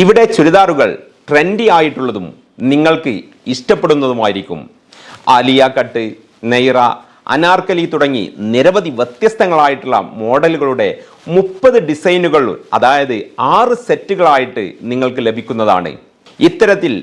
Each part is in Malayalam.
ഇവിടെ ചുരിദാറുകൾ ട്രെൻഡി ആയിട്ടുള്ളതും നിങ്ങൾക്ക് ഇഷ്ടപ്പെടുന്നതുമായിരിക്കും. ആലിയ കട്ട്, നൈറ, അനാർക്കലി തുടങ്ങി നിരവധി വ്യത്യസ്തങ്ങളായിട്ടുള്ള മോഡലുകളുടെ 30 ഡിസൈനുകൾ, അതായത് 6 സെറ്റുകളായിട്ട് നിങ്ങൾക്ക് ലഭിക്കുന്നതാണ്. ഇത്തരത്തിൽ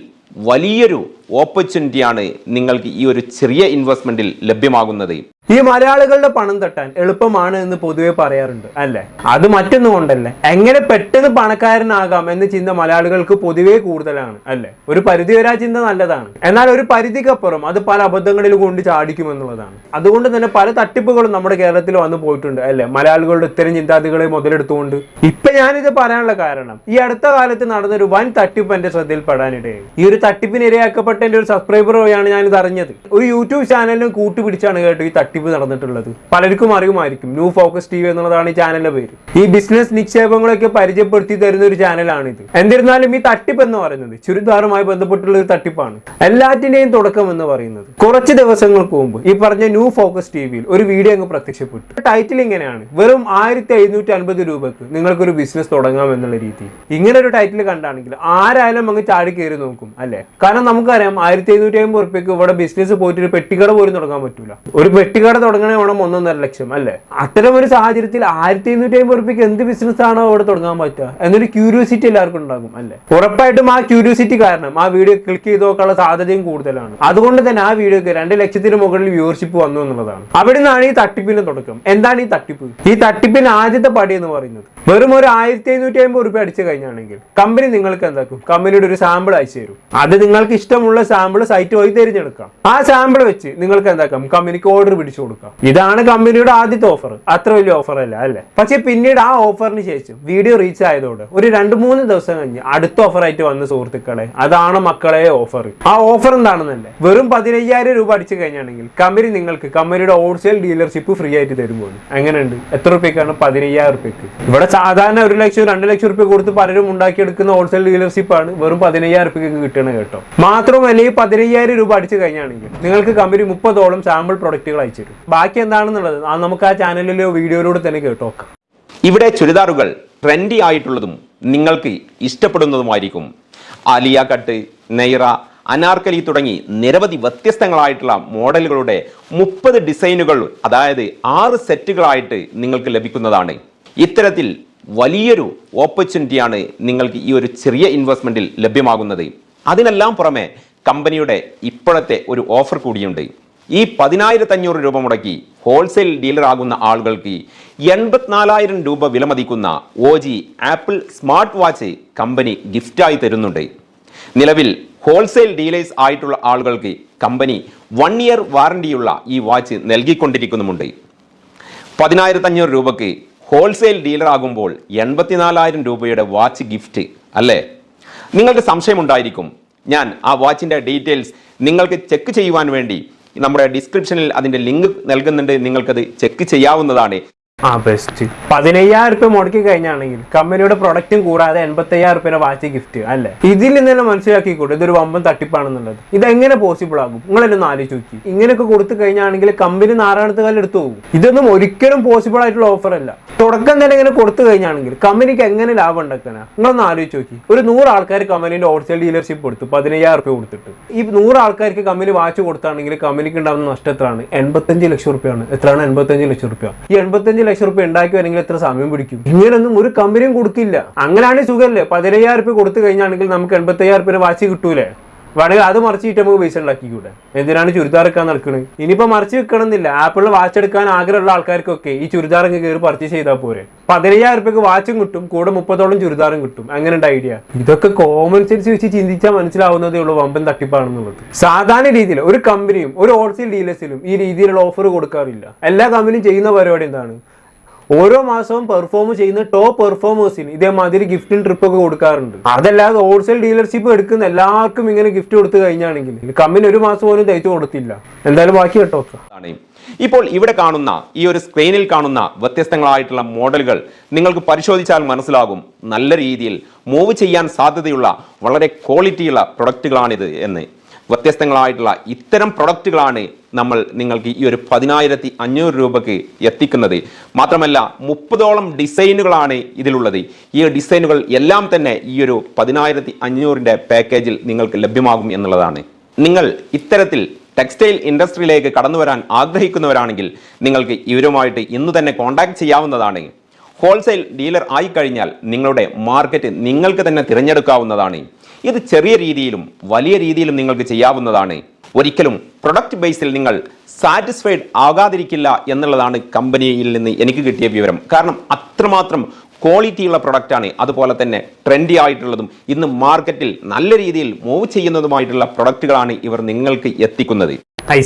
വലിയൊരു ഓപ്പർച്യൂണിറ്റിയാണ് നിങ്ങൾക്ക് ഈ ഒരു ചെറിയ ഇൻവെസ്റ്റ്മെന്റിൽ ലഭ്യമാകുന്നത്. ഈ മലയാളികളുടെ പണം തട്ടാൻ എളുപ്പമാണ് എന്ന് പൊതുവെ പറയാറുണ്ട് അല്ലേ? അത് മറ്റൊന്നും കൊണ്ടല്ലേ, എങ്ങനെ പെട്ടെന്ന് പണക്കാരനാകാം എന്ന ചിന്ത മലയാളികൾക്ക് പൊതുവെ കൂടുതലാണ് അല്ലേ? ഒരു പരിധി വരെ ആ ചിന്ത നല്ലതാണ്, എന്നാൽ ഒരു പരിധിക്കപ്പുറം അത് പല അബദ്ധങ്ങളിൽ കൊണ്ട് ചാടിക്കുമെന്നുള്ളതാണ്. അതുകൊണ്ട് തന്നെ പല തട്ടിപ്പുകളും നമ്മുടെ കേരളത്തിൽ വന്നു പോയിട്ടുണ്ട് അല്ലേ, മലയാളികളുടെ ഇത്തരം ചിന്താഗതികളെ മുതലെടുത്തുകൊണ്ട്. ഇപ്പൊ ഞാനിത് പറയാനുള്ള കാരണം, ഈ അടുത്ത കാലത്ത് നടന്നൊരു വൻ തട്ടിപ്പ് എന്റെ ശ്രദ്ധയിൽപ്പെടാനിടയായി. ഈ ഒരു തട്ടിപ്പിന് ഇരയാക്കപ്പെട്ട എന്റെ ഒരു സബ്സ്ക്രൈബർ വഴിയാണ് ഞാനിത് അറിഞ്ഞത്. ഒരു യൂട്യൂബ് ചാനലിനും കൂട്ടുപിടിച്ചാണ് കേട്ടോ ഈ തട്ടിപ്പ് നടന്നിട്ടുള്ളത്. പലർക്കും അറിയുമായിരിക്കും, ന്യൂ ഫോക്കസ് ടി വി എന്നുള്ളതാണ് ഈ ചാനലിന്റെ പേര്. ഈ ബിസിനസ് നിക്ഷേപങ്ങളൊക്കെ പരിചയപ്പെടുത്തി തരുന്ന ഒരു ചാനലാണിത്. എന്നിരുന്നാലും ഈ തട്ടിപ്പ് എന്ന് പറയുന്നത് ചുരിദാറുമായി ബന്ധപ്പെട്ടുള്ള ഒരു തട്ടിപ്പാണ്. എല്ലാറ്റിന്റെയും തുടക്കം എന്ന് പറയുന്നത് കുറച്ച് ദിവസങ്ങൾക്ക് മുമ്പ് ഈ പറഞ്ഞ ന്യൂ ഫോക്കസ് ടി വിയിൽ ഒരു വീഡിയോ അങ്ങ് പ്രത്യക്ഷപ്പെട്ടു. ടൈറ്റിൽ ഇങ്ങനെയാണ്: വെറും 1750 രൂപക്ക് നിങ്ങൾക്കൊരു ബിസിനസ് തുടങ്ങാം എന്നുള്ള രീതി. ഇങ്ങനെ ഒരു ടൈറ്റിൽ കണ്ടാണെങ്കിൽ ആരായാലും അങ്ങ് ചാടി കയറി നോക്കും അല്ലെ? കാരണം നമുക്കറിയാം 1750 രൂപയ്ക്ക് ഇവിടെ ബിസിനസ് പോയിട്ട് ഒരു പെട്ടിക്കട പോലും തുടങ്ങാൻ പറ്റൂല. ഒരു പെട്ടിക്കട തുടങ്ങണേ വേണം 1.5 ലക്ഷം അല്ലെ? അത്തരം ഒരു സാഹചര്യത്തിൽ 1750 രൂപയ്ക്ക് എന്ത് ബിസിനസ് ആണോ അവിടെ തുടങ്ങാൻ പറ്റുക എന്നൊരു ക്യൂരിയോസിറ്റി എല്ലാവർക്കും ഉണ്ടാകും അല്ലെ? ഉറപ്പായിട്ടും ആ ക്യൂരിയോസിറ്റി കാരണം ആ വീഡിയോ ക്ലിക്ക് ചെയ്ത് നോക്കാനുള്ള സാധ്യതയും കൂടുതലാണ്. അതുകൊണ്ട് തന്നെ ആ വീഡിയോക്ക് 2 ലക്ഷത്തിന് മുകളിൽ വ്യൂവർഷിപ്പ് വന്നു എന്നുള്ളതാണ്. അവിടെ നിന്നാണ് ഈ തട്ടിപ്പിന്റെ തുടക്കം. എന്താണ് ഈ തട്ടിപ്പ്? ഈ തട്ടിപ്പിന് ആദ്യത്തെ പടി എന്ന് പറയുന്നത്, വെറും ഒരു 1750 രൂപ അടിച്ചു കഴിഞ്ഞാണെങ്കിൽ കമ്പനി നിങ്ങൾക്ക് എന്താക്കും, കമ്പനിയുടെ ഒരു സാമ്പിൾ അയച്ചു തരും. അത് നിങ്ങൾക്ക് ഇഷ്ടമുള്ള സാമ്പിൾ സൈറ്റ് വഴി തിരഞ്ഞെടുക്കാം. ആ സാമ്പിൾ വെച്ച് നിങ്ങൾക്ക് എന്താക്കാം, കമ്പനിക്ക് ഓർഡർ പിടിച്ചു കൊടുക്കാം. ഇതാണ് കമ്പനിയുടെ ആദ്യത്തെ ഓഫർ. അത്ര വലിയ ഓഫർ അല്ല അല്ലെ? പക്ഷെ പിന്നീട് ആ ഓഫറിന് ശേഷം വീഡിയോ റീച്ച് ആയതോടെ ഒരു 2-3 ദിവസം കഴിഞ്ഞ് അടുത്ത ഓഫർ ആയിട്ട് വന്ന സുഹൃത്തുക്കളെ, അതാണ് മക്കളെ ഓഫർ. ആ ഓഫർ എന്താണെന്നല്ലേ, വെറും 15,000 രൂപ അടിച്ചു കഴിഞ്ഞാണെങ്കിൽ കമ്പനി നിങ്ങൾക്ക് കമ്പനിയുടെ ഹോൾസെയിൽ ഡീലർഷിപ്പ് ഫ്രീ ആയിട്ട് തരുമ്പോൾ. എങ്ങനെയുണ്ട്? എത്ര രൂപയ്ക്കാണ്? 15,000 രൂപയ്ക്ക്. ഇവിടെ സാധാരണ 1 ലക്ഷം 2 ലക്ഷം രൂപ കൊടുത്ത് പലരും ഉണ്ടാക്കിയെടുക്കുന്ന ഹോൾസെയിൽ ഡീലർഷിപ്പാണ് വെറും 15,000 രൂപയ്ക്ക് കിട്ടണം കേട്ടോ. മാത്രമല്ല ഈ 15,000 രൂപ അടിച്ചു കഴിഞ്ഞാണെങ്കിൽ നിങ്ങൾക്ക് കമ്പനി 30ഓളം സാമ്പിൾ പ്രൊഡക്റ്റുകൾ അയച്ചു തരും. ബാക്കി എന്താണെന്നുള്ളത് നമുക്ക് ആ ചാനലിലെ വീഡിയോയിലൂടെ തന്നെ കേട്ടോക്കാം. ഇവിടെ ചുരിദാറുകൾ ട്രെൻഡി ആയിട്ടുള്ളതും നിങ്ങൾക്ക് ഇഷ്ടപ്പെടുന്നതുമായിരിക്കും. ആലിയ കട്ട്, നൈറ, അനാർക്കലി തുടങ്ങി നിരവധി വ്യത്യസ്തങ്ങളായിട്ടുള്ള മോഡലുകളുടെ 30 ഡിസൈനുകൾ, അതായത് 6 സെറ്റുകളായിട്ട് നിങ്ങൾക്ക് ലഭിക്കുന്നതാണ്. ഇത്തരത്തിൽ വലിയൊരു ഓപ്പർച്യൂണിറ്റിയാണ് നിങ്ങൾക്ക് ഈ ഒരു ചെറിയ ഇൻവെസ്റ്റ്മെന്റിൽ ലഭ്യമാകുന്നത്. അതിനെല്ലാം പുറമെ കമ്പനിയുടെ ഇപ്പോഴത്തെ ഒരു ഓഫർ കൂടിയുണ്ട്. ഈ 10,500 രൂപ മുടക്കി ഹോൾസെയിൽ ഡീലർ ആകുന്ന ആളുകൾക്ക് 84,000 രൂപ വിലമതിക്കുന്ന OG Apple smart watch company ഗിഫ്റ്റായി തരുന്നുണ്ട്. നിലവിൽ ഹോൾസെയിൽ ഡീലേഴ്സ് ആയിട്ടുള്ള ആളുകൾക്ക് കമ്പനി 1 ഇയർ വാറണ്ടിയുള്ള ഈ വാച്ച് നൽകിക്കൊണ്ടിരിക്കുന്നുമുണ്ട്. 10,500 രൂപക്ക് ഹോൾസെയിൽ ഡീലർ ആകുമ്പോൾ 84,000 രൂപയുടെ വാച്ച് ഗിഫ്റ്റ് അല്ലേ? നിങ്ങൾക്ക് സംശയമുണ്ടായിരിക്കും. ഞാൻ ആ വാച്ചിൻ്റെ ഡീറ്റെയിൽസ് നിങ്ങൾക്ക് ചെക്ക് ചെയ്യുവാൻ വേണ്ടി നമ്മുടെ ഡിസ്ക്രിപ്ഷനിൽ അതിൻ്റെ ലിങ്ക് നൽകുന്നുണ്ട്. നിങ്ങൾക്കത് ചെക്ക് ചെയ്യാവുന്നതാണ്. ബെസ്റ്റ്. 15,000 രൂപ മുടക്കി കഴിഞ്ഞാണെങ്കിൽ കമ്പനിയുടെ പ്രൊഡക്റ്റും കൂടാതെ 85,000 രൂപ വാച്ച് ഗിഫ്റ്റ് അല്ലേ? ഇതിൽ നിന്ന് തന്നെ മനസ്സിലാക്കിക്കൂടെ ഇതൊരു വമ്പൻ തട്ടിപ്പാണെന്നുള്ളത്. ഇതെങ്ങനെ പോസിബിൾ ആകും? നിങ്ങളെല്ലാം ആലോചിച്ച് നോക്കി. ഇങ്ങനെയൊക്കെ കൊടുത്തു കഴിഞ്ഞാണെങ്കിൽ കമ്പനി നാരായണത്ത് കാലം എടുത്തു പോകും. ഇതൊന്നും ഒരിക്കലും പോസിബിൾ ആയിട്ടുള്ള ഓഫർ അല്ല. തുടക്കം തന്നെ ഇങ്ങനെ കൊടുത്തു കഴിഞ്ഞാണെങ്കിൽ കമ്പനിക്ക് എങ്ങനെ ലാഭം ഉണ്ടാക്കാനാ? നിങ്ങളൊന്ന് ആലോചിച്ച് നോക്കി. ഒരു 100 ആൾക്കാർ കമ്പനിയുടെ ഹോൾസെയിൽ ഡീലർഷിപ്പ് കൊടുത്തു 15,000 രൂപ കൊടുത്തിട്ട്, ഈ 100 ആൾക്കാർക്ക് കമ്പനി വാച്ച് കൊടുത്താണെങ്കിൽ കമ്പനിക്ക് ഉണ്ടാകുന്ന നഷ്ടത്താണ് 85 ലക്ഷം രൂപയാണ്. എത്രയാണ്? 85 ലക്ഷം രൂപ. ഈ 85 ലക്ഷം രൂപ ഉണ്ടാക്കി വരണമെങ്കിൽ എത്ര സമയം പിടിക്കും? ഇങ്ങനൊന്നും ഒരു കമ്പനിയും കൊടുക്കില്ല. അങ്ങനെയാണെങ്കിൽ സുഖമല്ലേ? 15,000 രൂപ കൊടുത്തു കഴിഞ്ഞാണെങ്കിൽ നമുക്ക് 85,000 രൂപ വാച്ച് കിട്ടൂലേ? വേണമെങ്കിൽ അത് മറിച്ചിട്ട് നമുക്ക് പൈസ ഉണ്ടാക്കിക്കൂടെ? എന്തിനാണ് ചുരിദാർ എടുക്കാൻ നടക്കുന്നത്? ഇനിയിപ്പോൾ മറിച്ച് വെക്കണമെന്നില്ല. ആപ്പിളിൽ വാച്ച് എടുക്കാൻ ആഗ്രഹമുള്ള ആൾക്കാർക്കൊക്കെ ഈ ചുരിദാർ കയറി പർച്ചേസ് ചെയ്താൽ പോരെ. 15,000 രൂപയ്ക്ക് വാച്ചും കിട്ടും, കൂടെ 30ഓളം ചുരിദാറും കിട്ടും. അങ്ങനെയുണ്ട് ഐഡിയ. ഇതൊക്കെ കോമൺ സെൻസ് വെച്ച് ചിന്തിച്ചാൽ മനസ്സിലാവുന്നതേ ഉള്ളൂ വമ്പൻ തട്ടിപ്പാണെന്നുള്ളത്. സാധാരണ രീതിയിൽ ഒരു കമ്പനിയും ഒരു ഹോൾസെയിൽ ഡീലേഴ്സിലും ഈ രീതിയിലുള്ള ഓഫർ കൊടുക്കാറില്ല. എല്ലാ കമ്പനിയും ചെയ്യുന്ന പരിപാടി എന്താണ്? ഓരോ മാസവും പെർഫോം ചെയ്യുന്ന ടോപ്പ് പെർഫോമേഴ്സിന് ഇതേമാതിരി ഗിഫ്റ്റും ട്രിപ്പൊക്കെ കൊടുക്കാറുണ്ട്. അതല്ലാതെ ഹോൾസെയിൽ ഡീലർഷിപ്പ് എടുക്കുന്ന എല്ലാവർക്കും ഇങ്ങനെ ഗിഫ്റ്റ് കൊടുത്തു കഴിഞ്ഞാണെങ്കിൽ കമ്പനി ഒരു മാസം പോലും തയ്ച്ചു കൊടുത്തില്ല. എന്തായാലും ബാക്കി കേട്ടോ. ഇപ്പോൾ ഇവിടെ കാണുന്ന ഈ ഒരു സ്ക്രീനിൽ കാണുന്ന വ്യത്യസ്തങ്ങളായിട്ടുള്ള മോഡലുകൾ നിങ്ങൾക്ക് പരിശോധിച്ചാൽ മനസ്സിലാകും നല്ല രീതിയിൽ മൂവ് ചെയ്യാൻ സാധ്യതയുള്ള വളരെ ക്വാളിറ്റിയുള്ള പ്രൊഡക്റ്റുകളാണിത് എന്ന്. വ്യത്യസ്തങ്ങളായിട്ടുള്ള ഇത്തരം പ്രൊഡക്റ്റുകളാണ് നമ്മൾ നിങ്ങൾക്ക് ഈ ഒരു 10,500 രൂപയ്ക്ക് എത്തിക്കുന്നത്. മാത്രമല്ല 30ഓളം ഡിസൈനുകളാണ് ഇതിലുള്ളത്. ഈ ഡിസൈനുകൾ എല്ലാം തന്നെ ഈ ഒരു 10,500ന്റെ പാക്കേജിൽ നിങ്ങൾക്ക് ലഭ്യമാകും എന്നുള്ളതാണ്. നിങ്ങൾ ഇത്തരത്തിൽ ടെക്സ്റ്റൈൽ ഇൻഡസ്ട്രിയിലേക്ക് കടന്നു വരാൻ ആഗ്രഹിക്കുന്നവരാണെങ്കിൽ നിങ്ങൾക്ക് ഇവരുമായിട്ട് ഇന്ന് തന്നെ കോൺടാക്ട് ചെയ്യാവുന്നതാണ്. ഹോൾസെയിൽ ഡീലർ ആയിക്കഴിഞ്ഞാൽ നിങ്ങളുടെ മാർക്കറ്റ് നിങ്ങൾക്ക് തന്നെ തിരഞ്ഞെടുക്കാവുന്നതാണ്. ഇത് ചെറിയ രീതിയിലും വലിയ രീതിയിലും നിങ്ങൾക്ക് ചെയ്യാവുന്നതാണ്. ഒരിക്കലും പ്രൊഡക്റ്റ് ബേസിൽ നിങ്ങൾ സാറ്റിസ്ഫൈഡ് ആകാതിരിക്കില്ല എന്നുള്ളതാണ് കമ്പനിയിൽ നിന്ന് എനിക്ക് കിട്ടിയ വിവരം. കാരണം അത്രമാത്രം ക്വാളിറ്റിയുള്ള പ്രൊഡക്റ്റാണ്. അതുപോലെ തന്നെ ട്രെൻഡി ആയിട്ടുള്ളതും ഇന്ന് മാർക്കറ്റിൽ നല്ല രീതിയിൽ മൂവ് ചെയ്യുന്നതുമായിട്ടുള്ള പ്രൊഡക്റ്റുകളാണ് ഇവർ നിങ്ങൾക്ക് എത്തിക്കുന്നത്.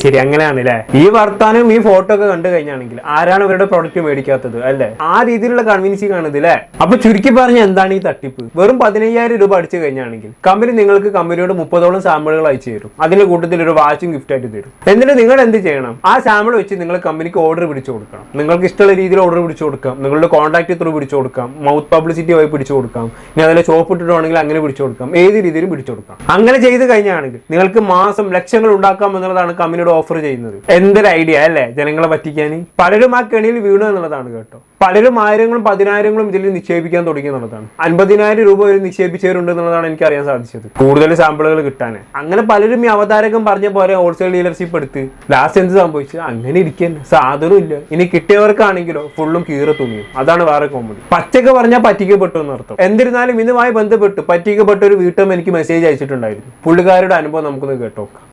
ശരി, അങ്ങനെയാണല്ലേ. ഈ വർത്താനം ഈ ഫോട്ടോ ഒക്കെ കണ്ടു കഴിഞ്ഞാണെങ്കിൽ ആരാണ് ഇവരുടെ പ്രൊഡക്റ്റ് മേടിക്കാത്തത് അല്ലെ? ആ രീതിയിലുള്ള കൺവിൻസിംഗ് ആണ് ഇതില്ലേ. അപ്പൊ ചുരുക്കി പറഞ്ഞ എന്താണ് ഈ തട്ടിപ്പ്? വെറും 15,000 രൂപ അടിച്ചു കഴിഞ്ഞാണെങ്കിൽ കമ്പനി നിങ്ങൾക്ക് കമ്പനിയോട് 30ഓളം സാമ്പിളുകൾ അയച്ചു തരും. അതിന്റെ കൂട്ടത്തിൽ ഒരു വാച്ചും ഗിഫ്റ്റ് ആയിട്ട് തരും. എന്നിട്ട് നിങ്ങൾ എന്ത് ചെയ്യണം? ആ സാമ്പിൾ വെച്ച് നിങ്ങൾ കമ്പനിക്ക് ഓർഡർ പിടിച്ചു കൊടുക്കണം. നിങ്ങൾക്ക് ഇഷ്ടമുള്ള രീതിയിൽ ഓർഡർ പിടിച്ചു കൊടുക്കാം. നിങ്ങളുടെ കോൺടാക്ട് ത്രൂ പിടിച്ചു കൊടുക്കാം. മൗത്ത് പബ്ലിസിറ്റി വഴി പിടിച്ചു കൊടുക്കാം. ഇനി അതിലെ ഷോപ്പ് ഇട്ടിട്ടുണ്ടെങ്കിൽ അങ്ങനെ പിടിച്ചു കൊടുക്കാം. ഏത് രീതിയിലും പിടിച്ചു കൊടുക്കാം. അങ്ങനെ ചെയ്ത് കഴിഞ്ഞാണെങ്കിൽ നിങ്ങൾക്ക് മാസം ലക്ഷങ്ങൾ ഉണ്ടാക്കാം എന്നുള്ളതാണ് കമ്പനിയോട് ഓഫർ ചെയ്യുന്നത്. എന്തൊരു ഐഡിയ അല്ലേ ജനങ്ങളെ പറ്റിക്കാൻ. പലരും ആ കെണിയിൽ വീണു എന്നുള്ളതാണ് കേട്ടോ. പലരും 1000-ങ്ങളും 10,000-ങ്ങളും ഇതിൽ നിക്ഷേപിക്കാൻ തുടങ്ങി എന്നുള്ളതാണ്. 50,000 രൂപ വരെ നിക്ഷേപിച്ചവരുണ്ട് എന്നുള്ളതാണ് എനിക്ക് അറിയാൻ സാധിച്ചത്, കൂടുതൽ സാമ്പിളുകൾ കിട്ടാൻ. അങ്ങനെ പലരും ഈ അവതാരകം പറഞ്ഞ പോലെ ഹോൾസെയിൽ ഡീലർഷിപ്പ് എടുത്ത് ലാസ്റ്റ് എന്ത് സംഭവിച്ചു? അങ്ങനെ ഇരിക്കാൻ സാധനം ഇല്ല. ഇനി കിട്ടിയവർക്കാണെങ്കിലോ ഫുള്ളും കീറ തുണിയും. അതാണ് വേറെ കോമഡി. പച്ചക്ക് പറഞ്ഞാൽ പറ്റിക്കപ്പെട്ടു എന്നർത്ഥം. എന്നിരുന്നാലും ഇതുമായി ബന്ധപ്പെട്ട് പറ്റിക്കപ്പെട്ട ഒരു വീട്ടമ്മ എനിക്ക് മെസ്സേജ് അയച്ചിട്ടുണ്ടായിരുന്നു. പുള്ളിക്കാരുടെ അനുഭവം നമുക്കൊന്ന് കേട്ടോക്കാം.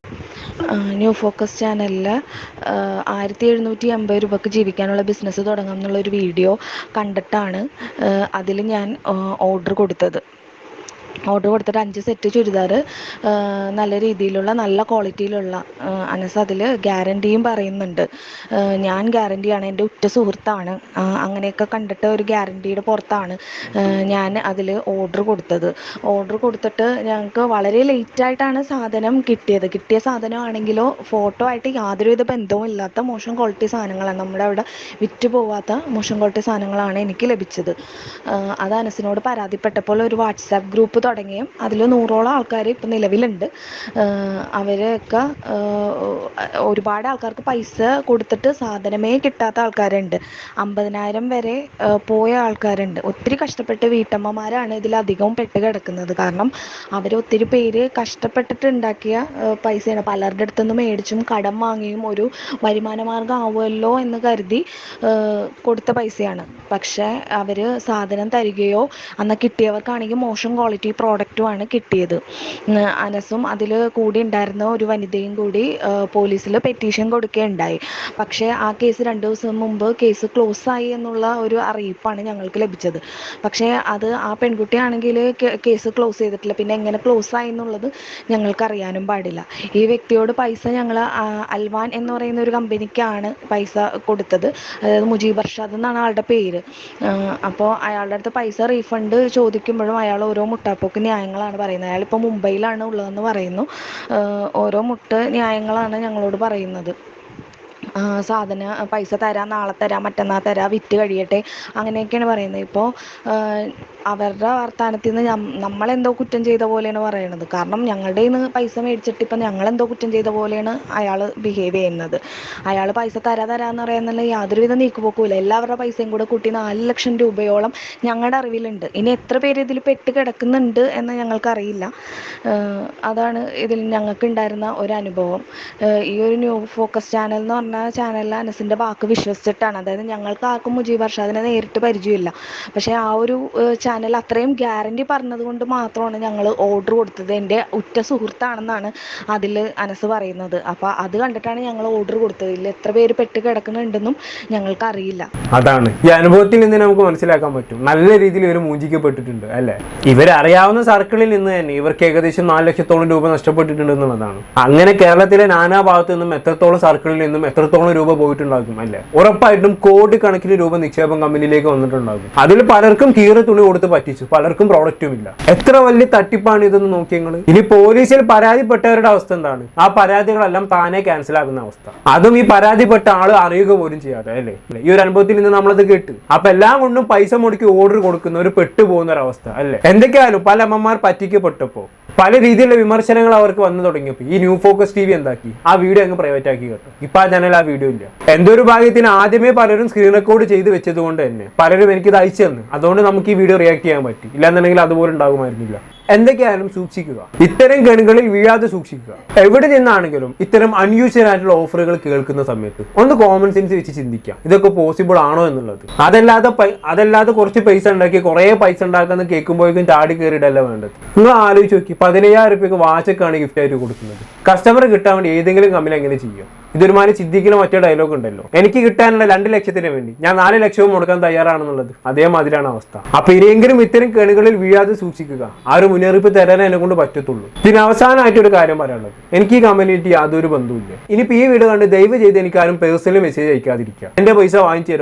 ന്യൂ ഫോക്കസ് ചാനലിൽ 1,750 രൂപയ്ക്ക് ജീവിക്കാനുള്ള ബിസിനസ് തുടങ്ങാം എന്നുള്ളൊരു വീഡിയോ കണ്ടിട്ടാണ് അതിൽ ഞാൻ ഓർഡർ കൊടുത്തിട്ട് 5 സെറ്റ് ചുരിദാർ നല്ല രീതിയിലുള്ള നല്ല ക്വാളിറ്റിയിലുള്ള അനസ് അതിൽ ഗ്യാരണ്ടിയും പറയുന്നുണ്ട്. ഞാൻ ഗ്യാരണ്ടിയാണ്, എൻ്റെ ഉറ്റ സുഹൃത്താണ്. അങ്ങനെയൊക്കെ കണ്ടിട്ട് ഒരു ഗ്യാരണ്ടിയുടെ പുറത്താണ് ഞാൻ അതിൽ ഓർഡർ കൊടുത്തിട്ട് ഞങ്ങൾക്ക് വളരെ ലേറ്റായിട്ടാണ് സാധനം കിട്ടിയത്. കിട്ടിയ സാധനമാണെങ്കിലോ ഫോട്ടോ ആയിട്ട് യാതൊരുവിധ ബന്ധവും ഇല്ലാത്ത മോശം ക്വാളിറ്റി സാധനങ്ങളാണ്. നമ്മുടെ അവിടെ വിറ്റ് പോവാത്ത മോശം ക്വാളിറ്റി സാധനങ്ങളാണ് എനിക്ക് ലഭിച്ചത്. അത് അനസിനോട് പരാതിപ്പെട്ടപ്പോൾ ഒരു വാട്സാപ്പ് ഗ്രൂപ്പ് തുടങ്ങിയും അതിൽ 100ഓളം ആൾക്കാർ ഇപ്പം നിലവിലുണ്ട്. അവരൊക്കെ ഒരുപാട് ആൾക്കാർക്ക് പൈസ കൊടുത്തിട്ട് സാധനമേ കിട്ടാത്ത ആൾക്കാരുണ്ട്. 50,000 വരെ പോയ ആൾക്കാരുണ്ട്. ഒത്തിരി കഷ്ടപ്പെട്ട് വീട്ടമ്മമാരാണ് ഇതിലധികവും പെട്ട് കിടക്കുന്നത്. കാരണം അവർ ഒത്തിരി പേര് കഷ്ടപ്പെട്ടിട്ട് ഉണ്ടാക്കിയ പൈസയാണ്. പലരുടെ അടുത്തുനിന്ന് മേടിച്ചും കടം വാങ്ങിയും ഒരു വരുമാന മാർഗം ആവുമല്ലോ എന്ന് കരുതി കൊടുത്ത പൈസയാണ്. പക്ഷേ അവർ സാധനം തരികയോ അന്ന് കിട്ടിയവർക്കാണെങ്കിൽ മോശം ക്വാളിറ്റി പ്രോഡക്റ്റുമാണ് കിട്ടിയത്. അനസും അതിൽ കൂടി ഉണ്ടായിരുന്ന ഒരു വനിതയും കൂടി പോലീസിൽ പെറ്റീഷൻ കൊടുക്കുകയുണ്ടായി. പക്ഷേ ആ കേസ് 2 ദിവസം മുമ്പ് കേസ് ക്ലോസ് ആയി എന്നുള്ള ഒരു അറിയിപ്പാണ് ഞങ്ങൾക്ക് ലഭിച്ചത്. പക്ഷേ അത് ആ പെൺകുട്ടിയാണെങ്കിൽ കേസ് ക്ലോസ് ചെയ്തിട്ടില്ല. പിന്നെ എങ്ങനെ ക്ലോസ് ആയി എന്നുള്ളത് ഞങ്ങൾക്ക് അറിയാനും പാടില്ല. ഈ വ്യക്തിയോട് പൈസ ഞങ്ങൾ അൽവാൻ എന്ന് പറയുന്ന ഒരു കമ്പനിക്കാണ് പൈസ കൊടുത്തത്. അതായത് മുജീബ് അർഷാദ് എന്നാണ് ആളുടെ പേര്. അപ്പോൾ അയാളുടെ അടുത്ത് പൈസ റീഫണ്ട് ചോദിക്കുമ്പോഴും അയാൾ ഓരോ മുട്ടാപ്പോക്ക് ന്യായങ്ങളാണ് പറയുന്നത്. അയാളിപ്പോൾ മുംബൈയിലാണ് ഉള്ളതെന്ന് പറയുന്നു. ഓരോ ന്യായങ്ങളാണ് ഞങ്ങളോട് പറയുന്നത്. പൈസ തരാം, നാളെ തരാം, മറ്റന്നാൾ തരാം, വിറ്റ് കഴിയട്ടെ, അങ്ങനെയൊക്കെയാണ് പറയുന്നത്. ഇപ്പോൾ അവരുടെ വർത്തമാനത്തിൽ നിന്ന് നമ്മളെന്തോ കുറ്റം ചെയ്ത പോലെയാണ് പറയണത്. കാരണം ഞങ്ങളുടെ കയ്യിൽ നിന്ന് പൈസ മേടിച്ചിട്ട് ഇപ്പം ഞങ്ങളെന്തോ കുറ്റം ചെയ്ത പോലെയാണ് അയാൾ ബിഹേവ് ചെയ്യുന്നത്. അയാൾ പൈസ തരാമെന്ന് പറയുന്നുള്ള യാതൊരുവിധ നീക്കുപോക്കുമില്ല. എല്ലാവരുടെ പൈസയും കൂടെ കൂട്ടി 4 ലക്ഷം രൂപയോളം ഞങ്ങളുടെ അറിവിലുണ്ട്. ഇനി എത്ര പേര് ഇതിൽ പെട്ട് കിടക്കുന്നുണ്ട് എന്ന് ഞങ്ങൾക്കറിയില്ല. അതാണ് ഇതിൽ ഞങ്ങൾക്കുണ്ടായിരുന്ന ഒരു അനുഭവം. ഈ ഒരു ന്യൂ ഫോക്കസ് ചാനൽ എന്ന് പറഞ്ഞ ചാനലിൽ അനസിൻ്റെ വാക്ക് വിശ്വസിച്ചിട്ടാണ്. അതായത് ഞങ്ങൾക്ക് ആർക്കും മുജീബ് അർഷാദിനെ നേരിട്ട് പരിചയമില്ല. പക്ഷേ ആ ഒരു ചാനൽ അത്രയും ഗ്യാരണ്ടി പറഞ്ഞത് കൊണ്ട് മാത്രമാണ് ഞങ്ങൾ ഓർഡർ കൊടുത്തത്. എൻ്റെ ഉറ്റ സുഹൃത്താണെന്നാണ് അതിൽ അനസ് പറയുന്നത്. അപ്പോൾ അത് കണ്ടിട്ടാണ് ഞങ്ങൾ ഓർഡർ കൊടുത്തത്. ഇതിൽ എത്ര പേര് പെട്ട് കിടക്കുന്നുണ്ടെന്നും ഞങ്ങൾക്ക് അറിയില്ല. അതാണ് ഈ അനുഭവത്തിൽ നിന്ന് നമുക്ക് മനസ്സിലാക്കാൻ പറ്റും. നല്ല രീതിയിൽ ഇവർ മൂഞ്ചിക്കപ്പെട്ടിട്ടുണ്ട് അല്ലേ. ഇവരറിയാവുന്ന സർക്കിളിൽ നിന്ന് തന്നെ ഇവർക്ക് ഏകദേശം 4 ലക്ഷത്തോളം രൂപ നഷ്ടപ്പെട്ടിട്ടുണ്ട് എന്നുള്ളതാണ്. അങ്ങനെ കേരളത്തിലെ നാനാ ഭാഗത്തു നിന്നും എത്രത്തോളം സർക്കിളിൽ നിന്നും എത്രത്തോളം രൂപ പോയിട്ടുണ്ടാകും അല്ലേ. ഉറപ്പായിട്ടും കോടിക്കണക്കിന് രൂപ നിക്ഷേപം കമ്പനിയിലേക്ക് വന്നിട്ടുണ്ടാകും. അതിൽ പലർക്കും കീറ തുണി കൊടുത്ത് പറ്റിച്ചു, പലർക്കും പ്രോഡക്റ്റും ഇല്ല. എത്ര വലിയ തട്ടിപ്പാണ് ഇതെന്ന് നോക്കിയങ്ങൾ. ഇനി പോലീസിൽ പരാതിപ്പെട്ടവരുടെ അവസ്ഥ എന്താണ്? ആ പരാതികളെല്ലാം താനെ ക്യാൻസൽ ആകുന്ന അവസ്ഥ. അതും ഈ പരാതിപ്പെട്ട ആള് അറിയുക പോലും ചെയ്യാതെ അല്ലേ. ഈ ഒരു അനുഭവത്തിൽ നിന്ന് നമ്മളത് കേട്ട് അപ്പൊ എല്ലാം കൊണ്ടും പൈസ മുടക്കി ഓർഡർ കൊടുക്കുന്ന ഒരു പെട്ടുപോകുന്ന ഒരവസ്ഥ അല്ലേ. എന്തൊക്കെയായാലും പല അമ്മമാർ പറ്റിക്കപ്പെട്ടപ്പോ പല രീതിയിലുള്ള വിമർശനങ്ങൾ അവർക്ക് വന്നു തുടങ്ങിയപ്പോൾ ഈ ന്യൂ ഫോക്കസ് TV എന്താക്കി, ആ വീഡിയോ അങ്ങ് പ്രൈവറ്റ് ആക്കി കേട്ടോ. ഇപ്പൊ ആ ചാനൽ ആ വീഡിയോ ഇല്ല. എന്തോ ഒരു ഭാഗ്യത്തിന് ആദ്യമേ പലരും സ്ക്രീൻ റെക്കോർഡ് ചെയ്ത് വെച്ചത് കൊണ്ട് തന്നെ പലരും എനിക്കിത് അയച്ചു തന്നു. അതുകൊണ്ട് നമുക്ക് ഈ വീഡിയോ റിയാക്ട് ചെയ്യാൻ പറ്റി. ഇല്ലാന്നുണ്ടെങ്കിൽ അതുപോലെ ഉണ്ടാകുമായിരുന്നില്ല. എന്തൊക്കെയായാലും സൂക്ഷിക്കുക, ഇത്തരം കെണികളിൽ വീഴാതെ സൂക്ഷിക്കുക. എവിടെ നിന്നാണെങ്കിലും ഇത്തരം അൺയൂഷ്വൽ ആയിട്ടുള്ള ഓഫറുകൾ കേൾക്കുന്ന സമയത്ത് ഒന്ന് കോമൺ സെൻസ് വെച്ച് ചിന്തിക്കാം, ഇതൊക്കെ പോസിബിൾ ആണോ എന്നുള്ളത്. അതല്ലാതെ കുറച്ച് പൈസ ഉണ്ടാക്കി കുറേ പൈസ ഉണ്ടാക്കുന്ന കേൾക്കുമ്പോഴേക്കും ചാടി കയറിയിട്ടല്ല വേണ്ടത്. നിങ്ങൾ ആലോചിച്ച് നോക്കി, 15,000 രൂപയ്ക്ക് വാച്ചൊക്കെയാണ് ഗിഫ്റ്റ് ആയിട്ട് കൊടുക്കുന്നത്. കസ്റ്റമർ കിട്ടാൻ വേണ്ടി ഏതെങ്കിലും കമ്പനി എങ്ങനെ ചെയ്യും? ഇതൊരുമാതിരി ചിന്തിക്കുന്ന മറ്റേ ഡയലോഗ് ഉണ്ടല്ലോ, എനിക്ക് കിട്ടാനുള്ള 2 ലക്ഷത്തിന് വേണ്ടി ഞാൻ 4 ലക്ഷവും മുടക്കാൻ തയ്യാറാണെന്നുള്ളത്. അതേമാതിരിയാണ് അവസ്ഥ. അപ്പൊ ഇനിയെങ്കിലും ഇത്തരം കെണികളിൽ വീഴാതെ സൂക്ഷിക്കുക. ആ ഒരു മുന്നറിയിപ്പ് തരാനേ എന്നെ കൊണ്ട് പറ്റത്തുള്ളൂ. ഇതിന് അവസാനമായിട്ട് ഒരു കാര്യം പറയാനുള്ളത്, എനിക്ക് ഈ കമ്പനിയായിട്ട് യാതൊരു ബന്ധവുമില്ല. ഇനിയിപ്പോ ഈ വീഡിയോ കണ്ട് ദയവ് ചെയ്ത് എനിക്ക് ആരും പേഴ്സണലി മെസ്സേജ് അയക്കാതിരിക്കുക. എന്റെ പൈസ വാങ്ങിച്ചു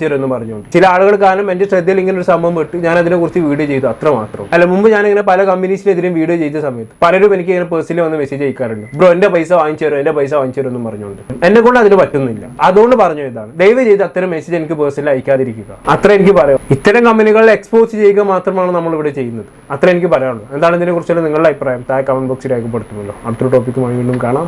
തരോ എന്ന് പറഞ്ഞുകൊണ്ട്. ചില ആളുകൾ കാരണം എന്റെ ശ്രദ്ധയിൽ ഇങ്ങനെ ഒരു സംഭവം വിട്ട് ഞാൻ അതിനെ കുറിച്ച് വീഡിയോ ചെയ്തു, അത്ര മാത്രം. അല്ല, മുമ്പ് ഞാൻ ഇങ്ങനെ പല കമ്പനീസിനെതിരെയും വീഡിയോ ചെയ്ത സമയത്ത് പലരും എനിക്ക് ഇങ്ങനെ പേഴ്സണലി വന്ന് മെസ്സേജ് അയക്കാറുണ്ട്, ബ്രോ എന്റെ പൈസ വാങ്ങിച്ചു തരോ എന്നും പറഞ്ഞുകൊണ്ട്. എന്നെ കൊണ്ട് അതിന് പറ്റുന്നില്ല. അതുകൊണ്ട് പറഞ്ഞു ഇതാണ്, ദയവ് ചെയ്ത് അത്തരം മെസ്സേജ് എനിക്ക് പേഴ്സണലി അയക്കാതിരിക്കുക. അത്ര എനിക്ക് പറയാം. ഇത്തരം കമ്പനികളെ എക്സ്പോസ് ചെയ്യുക മാത്രമാണ് നമ്മൾ ഇവിടെ ചെയ്യുന്നത്. അത്ര എനിക്ക് പറയാനുള്ളൂ. എന്താണ് ഇതിനെ കുറിച്ചുള്ള നിങ്ങളുടെ അഭിപ്രായം താഴെ കമന്റ് ബോക്സിൽ രേഖപ്പെടുത്തുമല്ലോ. അടുത്തൊരു ടോപ്പിക്കുമായി വീണ്ടും കാണാം.